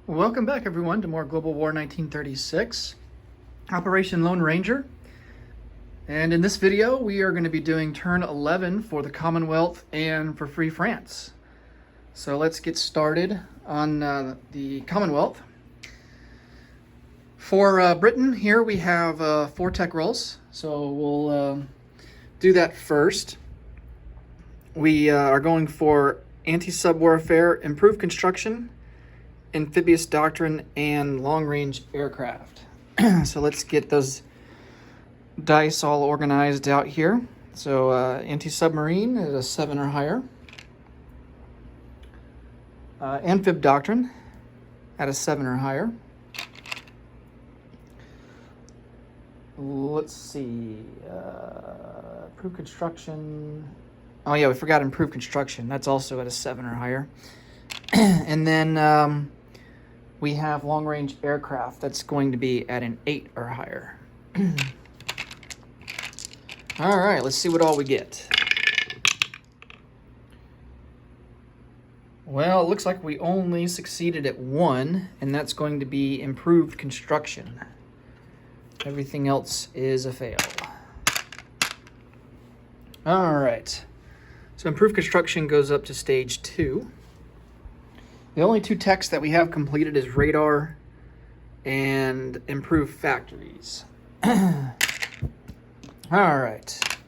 Welcome back, everyone, to more Global War 1936, Operation Lone Ranger. And in this video, we are going to be doing turn 11 for the Commonwealth and for Free France. So let's get started on the Commonwealth. For Britain, here we have 4 tech rolls, so we'll do that first. We are going for anti-sub warfare, improved construction, amphibious doctrine, and long-range aircraft. So let's get those dice all organized out here. So anti-submarine is a 7 or higher. Amphib doctrine at a 7 or higher. Let's see. Improved construction. Oh yeah, we forgot improved construction. That's also at a 7 or higher. And then we have long-range aircraft. That's going to be at an 8 or higher. All right, let's see what all we get. Well, it looks like we only succeeded at 1, and that's going to be improved construction. Everything else is a fail. All right, so improved construction goes up to stage 2. The only 2 techs that we have completed is radar and improved factories. All right.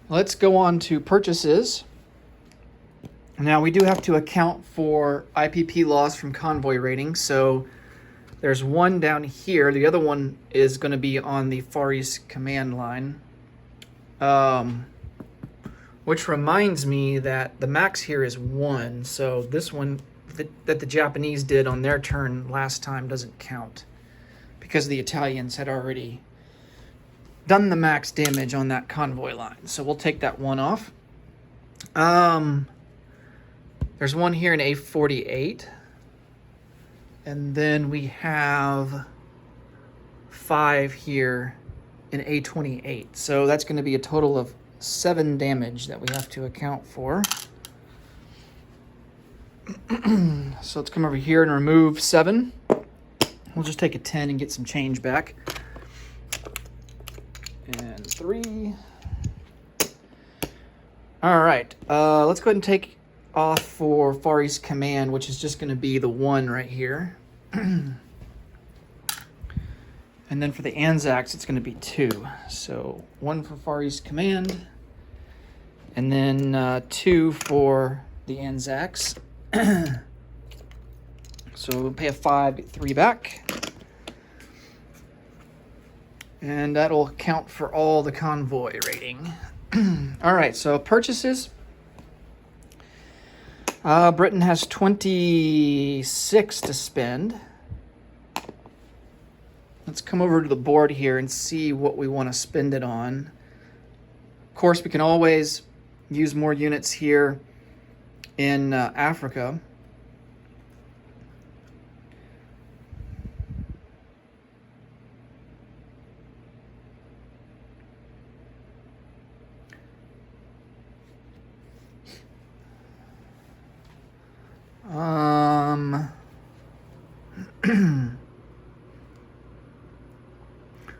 Let's go on to purchases. Now, we do have to account for IPP loss from convoy rating. So there's one down here. The other one is going to be on the Far East command line. Which reminds me that the max here is 1, so this one that the Japanese did on their turn last time doesn't count because the Italians had already done the max damage on that convoy line. So we'll take that 1 off. There's one here in A48, and then we have 5 here in A28. So that's going to be a total of 7 damage that we have to account for. So let's come over here and remove 7. We'll just take a 10 and get some change back. And 3. All right, let's go ahead and take off for Far East Command, which is just going to be the 1 right here. And then for the Anzacs, it's going to be 2. So 1 for Far East Command, and then 2 for the Anzacs. So we'll pay a 5, 3 back. And that'll account for all the convoy rating. All right, so purchases. Britain has 26 to spend. Let's come over to the board here and see what we want to spend it on. Of course, we can always use more units here in Africa.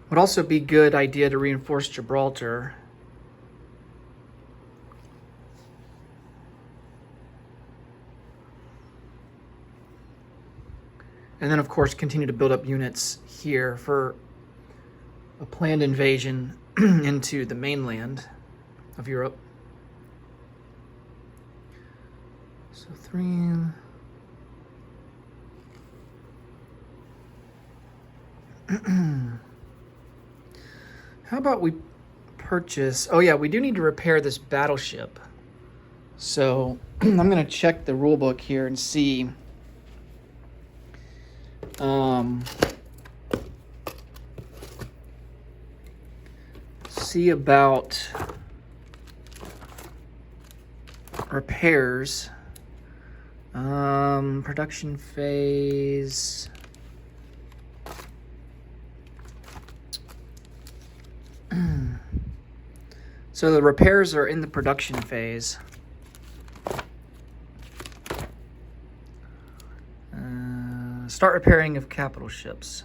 Would also be a good idea to reinforce Gibraltar. And then, of course, continue to build up units here for a planned invasion into the mainland of Europe. So 3... How about we purchase... Oh, yeah, we do need to repair this battleship. So I'm going to check the rule book here and see... see about repairs. Production phase... So the repairs are in the production phase. Start repairing of capital ships.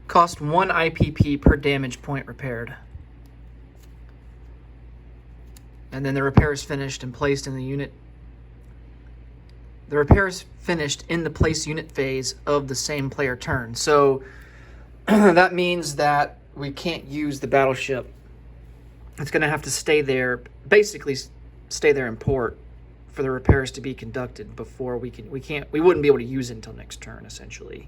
Cost 1 IPP per damage point repaired. And then the repair is finished and placed in the unit. The repair is finished in the place unit phase of the same player turn. So that means that we can't use the battleship. It's going to have to stay there, basically stay there in port for the repairs to be conducted before we wouldn't be able to use it until next turn, essentially.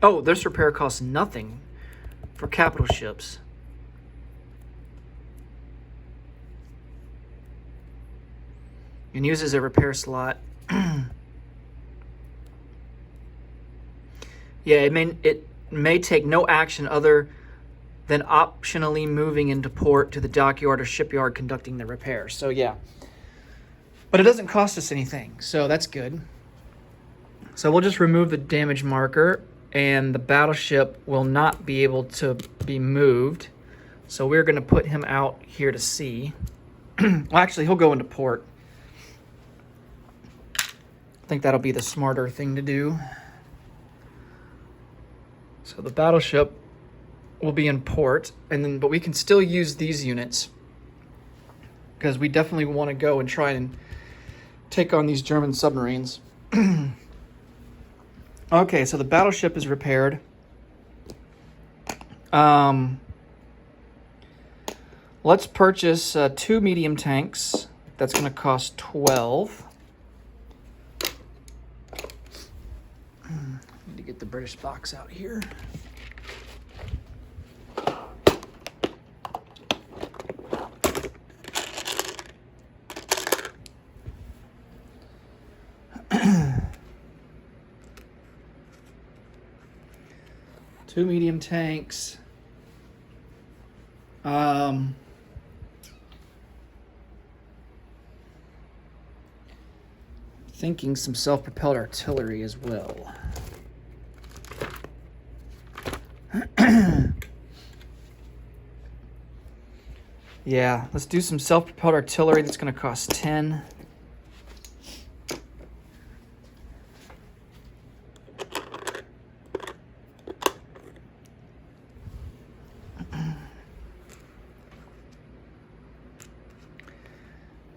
Oh, this repair costs nothing for capital ships. And uses a repair slot. Yeah, it may take no action other than optionally moving into port to the dockyard or shipyard conducting the repair. So yeah, but it doesn't cost us anything, so that's good. So we'll just remove the damage marker, and the battleship will not be able to be moved. So we're going to put him out here to sea. Well, actually, he'll go into port. I think that'll be the smarter thing to do. So the battleship will be in port, but we can still use these units because we definitely want to go and try and take on these German submarines. Okay, so the battleship is repaired. Let's purchase 2 medium tanks. That's going to cost 12. Need to get the British box out here. Two medium tanks. Thinking some self-propelled artillery as well. Yeah, let's do some self-propelled artillery. That's going to cost 10.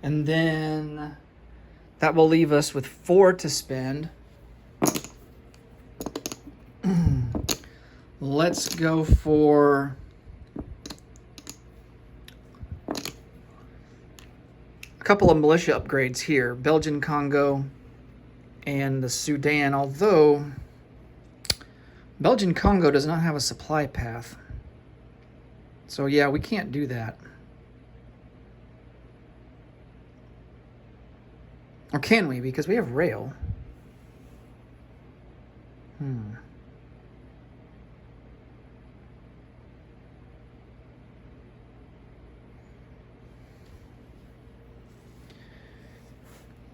And then that will leave us with 4 to spend. Let's go for a couple of militia upgrades here. Belgian Congo and the Sudan, although Belgian Congo does not have a supply path. So yeah, we can't do that. Or can we? Because we have rail.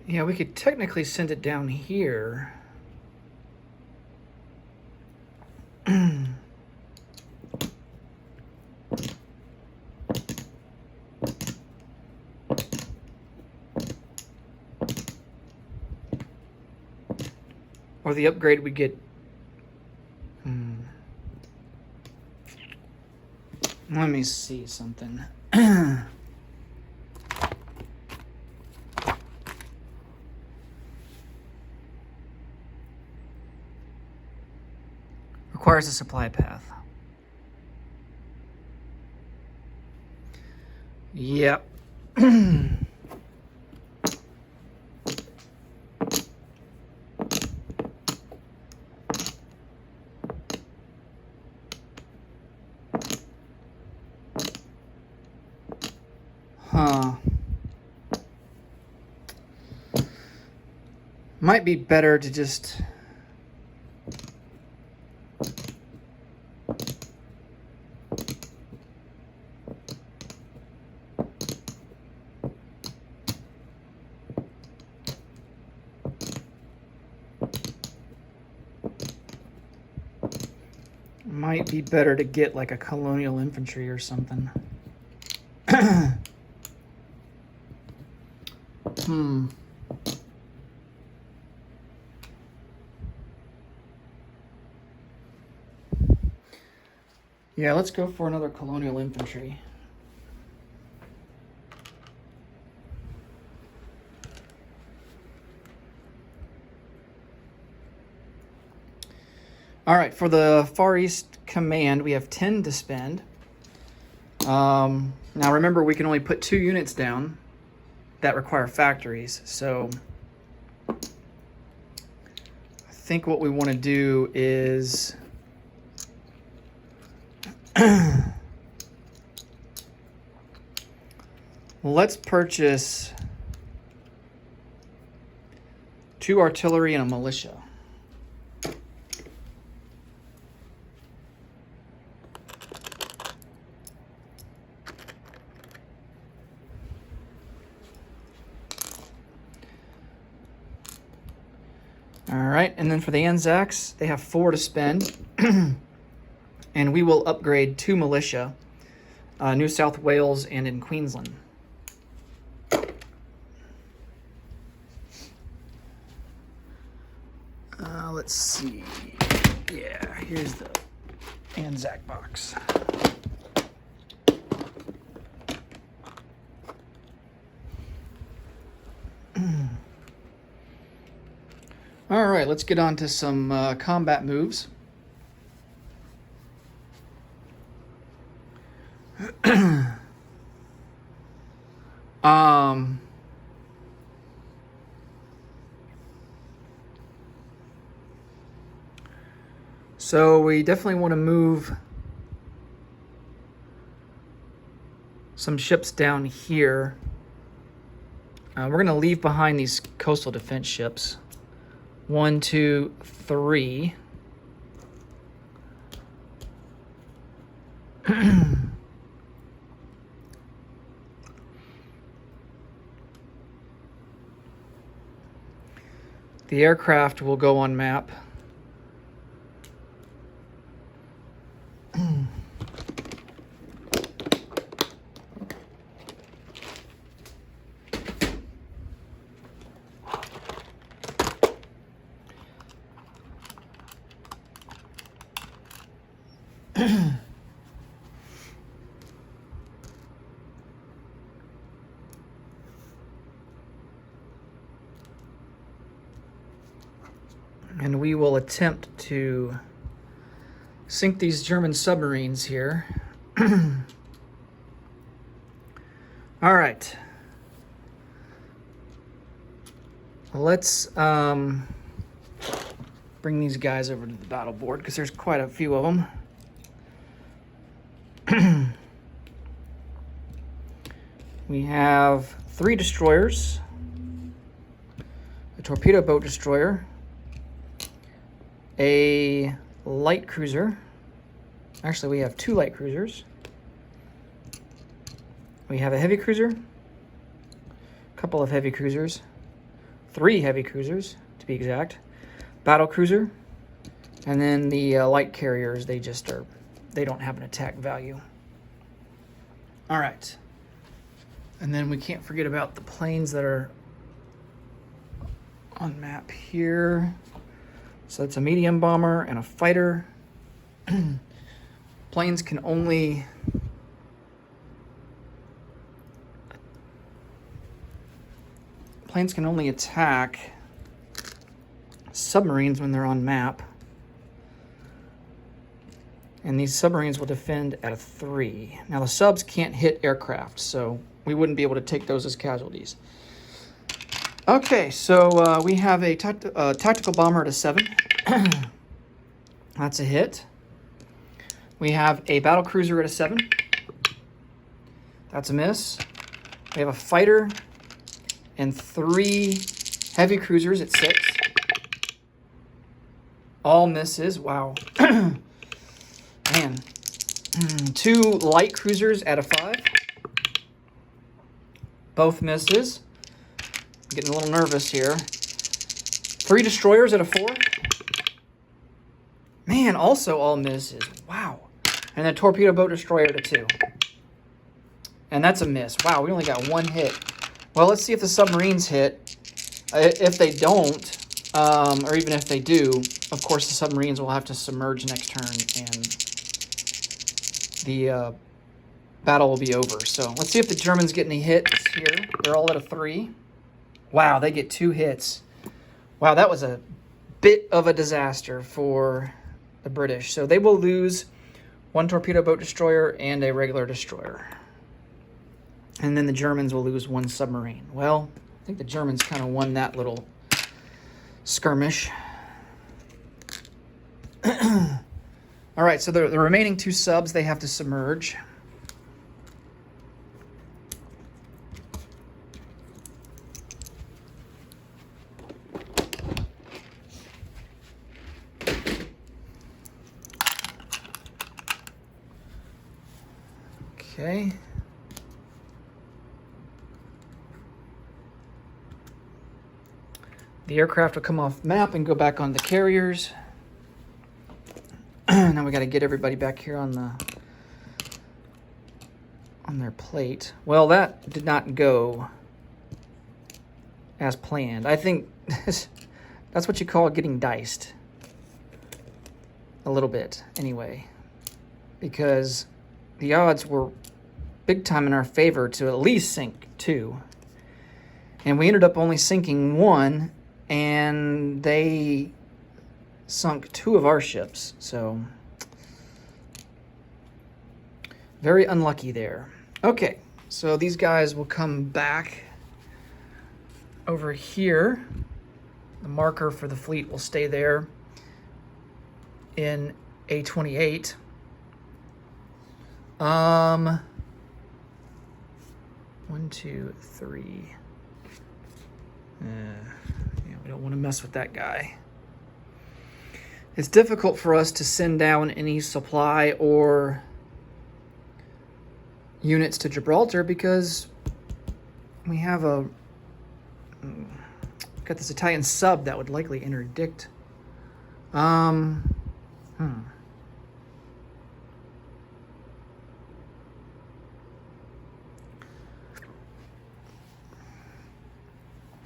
Yeah, we could technically send it down here. Or the upgrade we get. Let me see something. Requires a supply path. Yep. Might be better to just Might be better to get like a colonial infantry or something. Yeah, let's go for another colonial infantry. All right, for the Far East Command, we have 10 to spend. Now remember, we can only put 2 units down that require factories. So I think what we want to do is let's purchase 2 artillery and a militia. All right, and then for the Anzacs, they have 4 to spend. And we will upgrade 2 militia, New South Wales and in Queensland. Let's see. Yeah, here's the Anzac box. All right, let's get on to some combat moves. So we definitely want to move some ships down here. We're going to leave behind these coastal defense ships. 1, 2, 3. The aircraft will go on map. And we will attempt to sink these German submarines here. All right. Let's bring these guys over to the battle board because there's quite a few of them. We have 3 destroyers, a torpedo boat destroyer, a light cruiser. Actually, we have 2 light cruisers. We have a heavy cruiser, a couple of heavy cruisers, 3 heavy cruisers to be exact, battle cruiser, and then the light carriers, they don't have an attack value. All right. And then we can't forget about the planes that are on map here. So it's a medium bomber and a fighter. Planes can only attack submarines when they're on map. And these submarines will defend at a 3. Now the subs can't hit aircraft, so we wouldn't be able to take those as casualties. Okay, so we have a tactical bomber at a 7. That's a hit. We have a battle cruiser at a 7. That's a miss. We have a fighter and 3 heavy cruisers at 6. All misses. Wow. Man. 2 light cruisers at a 5. Both misses. I'm getting a little nervous here. 3 destroyers at a 4. Man, also all misses. Wow. And then torpedo boat destroyer to 2. And that's a miss. Wow, we only got 1 hit. Well, let's see if the submarines hit. If they don't, or even if they do, of course the submarines will have to submerge next turn, and the battle will be over. So let's see if the Germans get any hits here. They're all at a 3. Wow, they get 2 hits. Wow, that was a bit of a disaster for the British. So they will lose 1 torpedo boat destroyer and a regular destroyer. And then the Germans will lose 1 submarine. Well, I think the Germans kind of won that little skirmish. All right, so the remaining 2 subs, they have to submerge. Okay. The aircraft will come off map and go back on the carriers. Now we got to get everybody back here on their plate. Well, that did not go as planned. I think that's what you call getting diced. A little bit, anyway. Because the odds were big time in our favor to at least sink 2. And we ended up only sinking 1, and they sunk 2 of our ships. So, very unlucky there. Okay, so these guys will come back over here. The marker for the fleet will stay there in A28. 1, 2, 3. Yeah, we don't want to mess with that guy. It's difficult for us to send down any supply or units to Gibraltar because we have got this Italian sub that would likely interdict.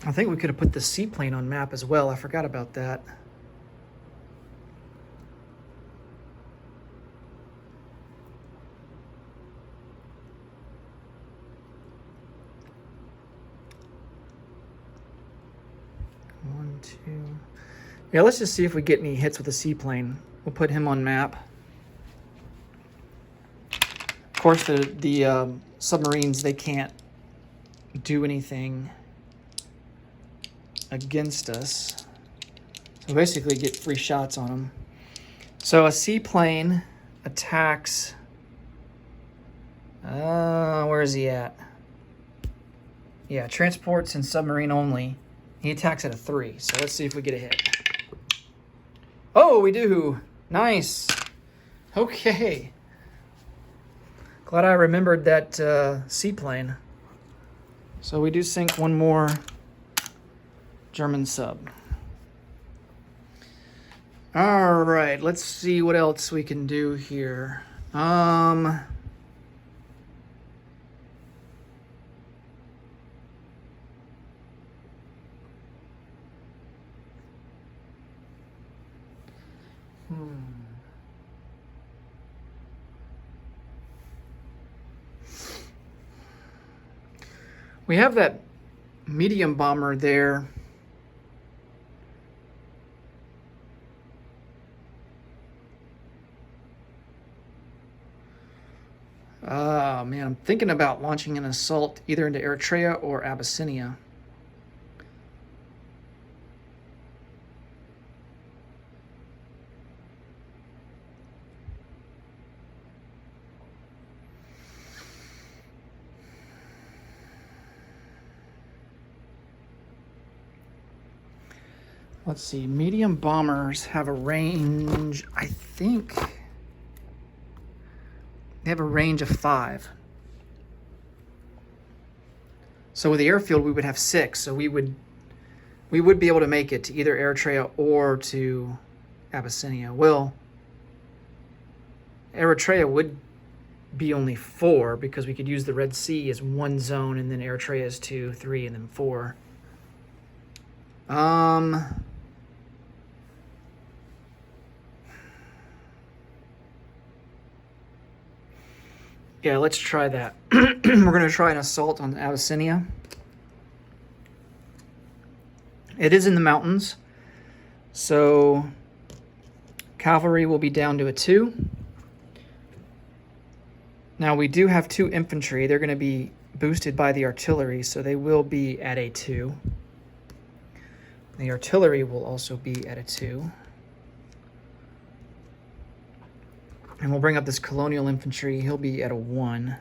I think we could have put the seaplane on map as well. I forgot about that. One, 2. Yeah, let's just see if we get any hits with the seaplane. We'll put him on map. Of course, the submarines, they can't do anything against us. So basically get free shots on them. So a seaplane attacks... where is he at? Yeah, transports and submarine only. He attacks at a 3. So let's see if we get a hit. Oh, we do. Nice. Okay. Glad I remembered that seaplane. So we do sink 1 more German sub. All right, let's see what else we can do here. We have that medium bomber there. Oh, man, I'm thinking about launching an assault either into Eritrea or Abyssinia. Let's see, medium bombers have a range, I think, they have a range of 5. So with the airfield, we would have 6. So we would be able to make it to either Eritrea or to Abyssinia. Well, Eritrea would be only 4 because we could use the Red Sea as 1 zone and then Eritrea is 2, 3, and then 4. Yeah, let's try that. We're going to try an assault on Abyssinia. It is in the mountains, so cavalry will be down to a 2. Now we do have 2 infantry. They're going to be boosted by the artillery, so they will be at a 2. The artillery will also be at a 2. And we'll bring up this colonial infantry. He'll be at a 1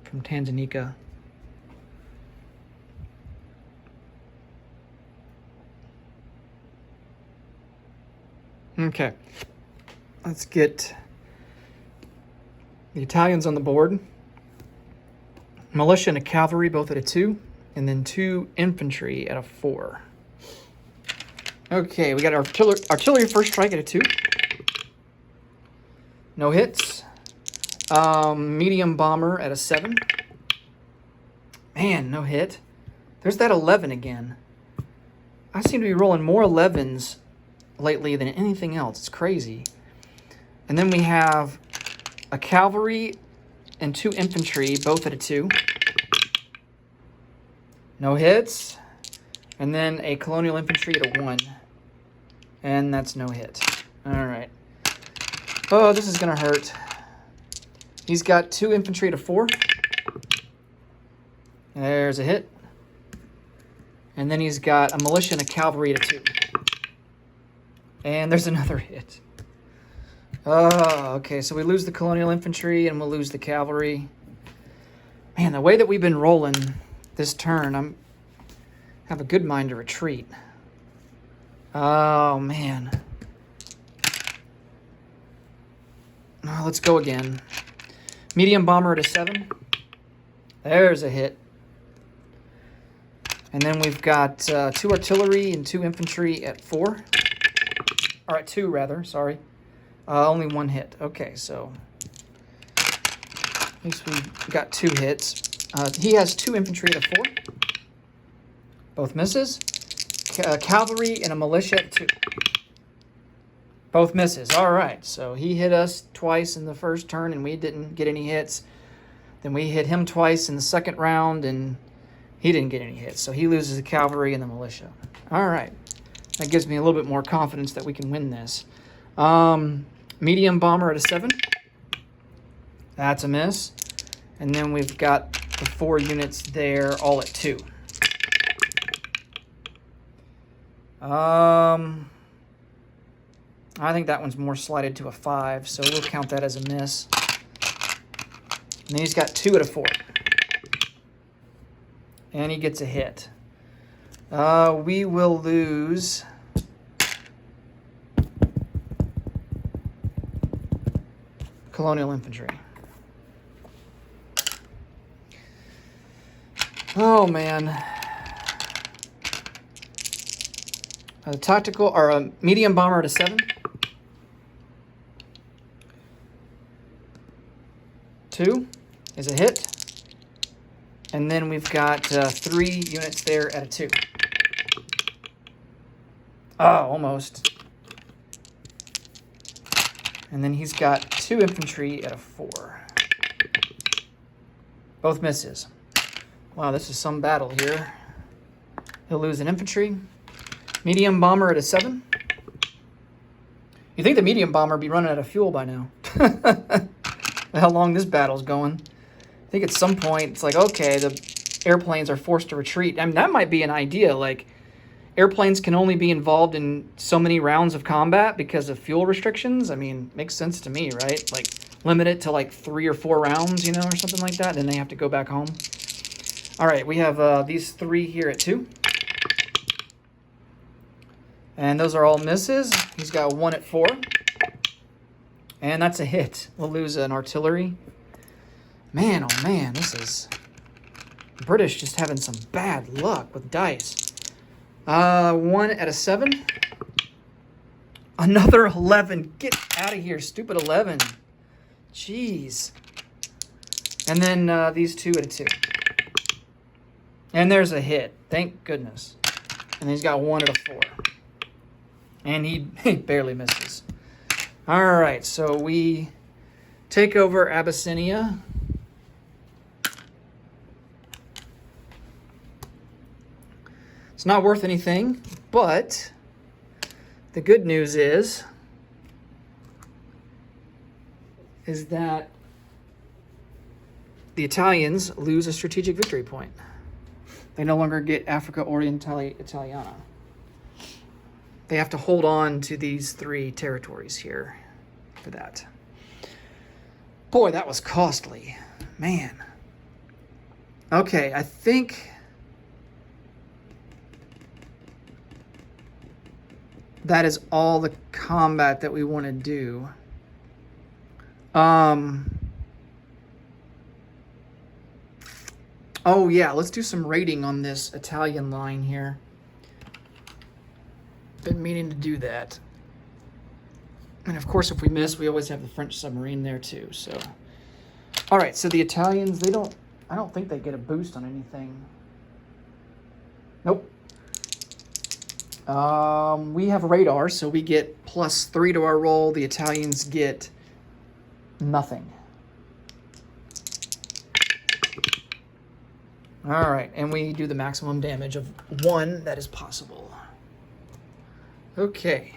from Tanganyika. Okay, let's get the Italians on the board. Militia and a cavalry both at a 2, and then 2 infantry at a 4. Okay, we got artillery first strike at a 2. No hits. Medium bomber at a 7. Man, no hit. There's that 11 again. I seem to be rolling more 11s lately than anything else. It's crazy. And then we have a cavalry and 2 infantry, both at a 2. No hits. And then a colonial infantry at a 1. And that's no hit. All right. Oh, this is going to hurt. He's got 2 infantry at a 4. There's a hit. And then he's got a militia and a cavalry at a 2. And there's another hit. Oh, okay, so we lose the colonial infantry and we'll lose the cavalry. Man, the way that we've been rolling this turn, I'm have a good mind to retreat. Oh, man. Oh, let's go again. Medium bomber at a 7. There's a hit. And then we've got 2 artillery and 2 infantry at 4. Or at 2, rather, sorry. Only 1 hit. Okay, so at least we got 2 hits. He has 2 infantry at a 4. Both misses. Cavalry and a militia at 2. Both misses. All right, so he hit us twice in the first turn and we didn't get any hits. Then we hit him twice in the second round and he didn't get any hits. So he loses the cavalry and the militia. All right. That gives me a little bit more confidence that we can win this. Medium bomber at a 7. That's a miss. And then we've got the 4 units there all at 2. I think that one's more slided to a 5, so we'll count that as a miss. And then he's got 2 at a 4. And he gets a hit. We will lose colonial infantry. Oh, man. A tactical or a medium bomber at a 7. 2 is a hit. And then we've got 3 units there at a 2. Oh, almost. And then he's got 2 infantry at a 4. Both misses. Wow, this is some battle here. He'll lose an infantry. Medium bomber at a 7. You think the medium bomber would be running out of fuel by now. How long this battle's going. I think at some point it's like, okay, the airplanes are forced to retreat. I mean, that might be an idea. Like, airplanes can only be involved in so many rounds of combat because of fuel restrictions. I mean, makes sense to me, right? Like, limit it to like 3 or 4 rounds, you know, or something like that. Then they have to go back home. All right, we have these 3 here at 2. And those are all misses. He's got 1 at 4. And that's a hit. We'll lose an artillery. Man, oh man, this is... British just having some bad luck with dice. 1 at a 7. Another 11. Get out of here, stupid 11. Jeez. And then these 2 at a 2. And there's a hit. Thank goodness. And he's got 1 at a 4. And he barely misses. All right, so we take over Abyssinia. It's not worth anything, but the good news is that the Italians lose a strategic victory point. They no longer get Africa Orientale Italiana. They have to hold on to these 3 territories here for that. Boy, that was costly. Man. Okay, I think that is all the combat that we want to do. Oh yeah, let's do some raiding on this Italian line here. Been meaning to do that. And of course, if we miss, we always have the French submarine there too, so. All right, so the Italians, I don't think they get a boost on anything. Nope. We have radar, so we get +3 to our roll. The Italians get nothing. All right, and we do the maximum damage of 1 that is possible. Okay.